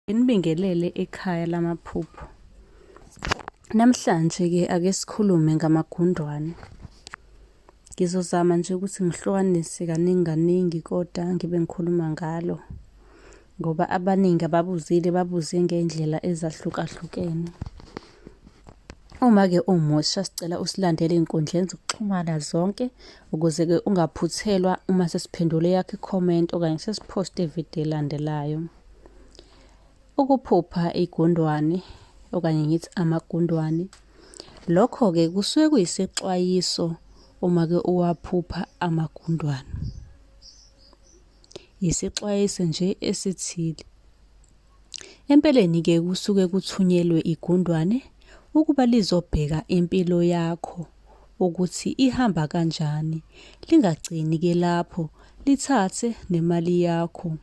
Nibingelele ekhaya lamaphupho. Namhlanje-ke ake sikhulume ngamagundwane. Ngizozama nje ukuthi ngihlukanise kaningi kodwa ngibe ngikhuluma ngalo. Ngoba abaningi babuze ngey'ndlela ezahlukahlukene. Uma-ke umusha sicela usilandele ey'nkundleni zokuxhumana zonke ukuze-ke ungaphuthelwa uma sesiphendule yakho i-comment okanye sesiphoste ividiyo elandelayo. Ukuphupha igundwane okanye ngithi amagundwane, lokho-ke kusuke kuyisexwayiso uma-ke uwaphupha amagundwane. Yisexwayiso nje esithile. Empeleni-ke kusuke kuthunyelwe igundwane ukuba lizobheka impilo yakho ukuthi ihamba kanjani. Lingagcini-ke lapho, lithathe nemali yakho.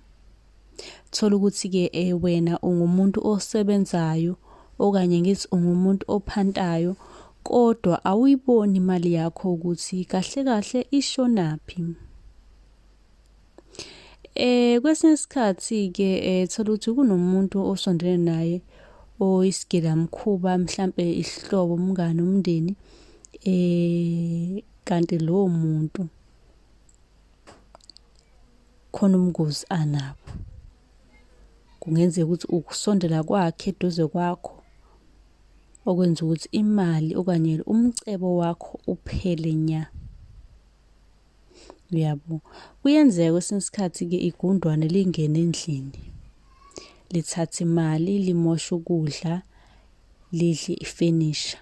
Thola ukuthi-ke wena ungumuntu osebenzayo okanye ngithi ungumuntu ophantayo kodwa awuyiboni imali yakho ukuthi kahle kahle ishonaphi. Kwesinye isikhathi-ke thola ukuthi kunomuntu osondele naye oyisigilamkhuba, mhlampe isihlobo, umngani, umndeni, kanti lowo muntu khona ubungozi anabo. Kungenzeka ukuthi ukusondela kwakhe eduze kwakho okwenza ukuthi imali okanye umcebo wakho uphele nya. Uyabo? Kuyenzeka kwesinye isikhathi-ke igundwane lingene endlini, lithathe imali, limoshe ukudla, lidle ifenisha.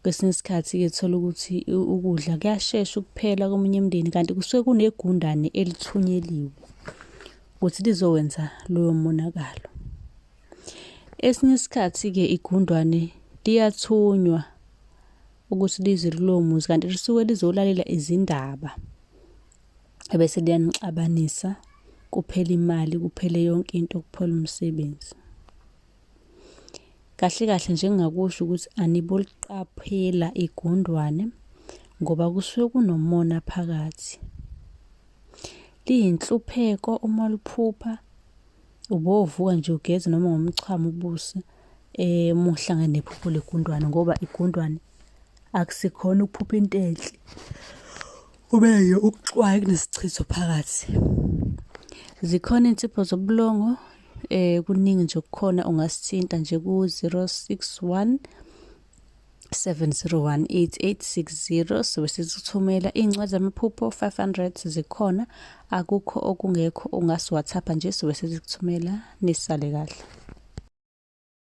Kwesinye isikhathi-ke thola ukuthi ukudla kuyashesha ukuphela komunye umndeni kanti kusuke kunegundane elithunyeliwe ukuthi lizowenza loyo monakalo. Esinye isikhathi-ke igundwane liyathunywa ukuthi lize kulowo muzi kanti lisuke lizolalela izindaba. Ebese liyanixabanisa, kuphele imali, kuphele yonke into, kuphele umsebenzi. Kahle kahle nje engingakusho ukuthi aniboliqaphela igundwane ngoba kusuke kunomona phakathi. Liyinhlupheko uma liphupha, ubovuka nje ugeze noma ngomchamo ubuse uma uhlangane nephupho legundwane ngoba igundwane akusikhona ukuphupha into enhle. Kube nje ukuxwaya kunesichitho phakathi. Zikhona iy'nsipho zobulongo, kuningi nje okukhona ungasithinta nje ku-061 701 8860 sobe sesikuthumela iy'ncwadi zamaphupho 500 zikhona. Akukho okungekho ungasi-WhatsApp nje sobe sesikuthumela. Nisale kahle.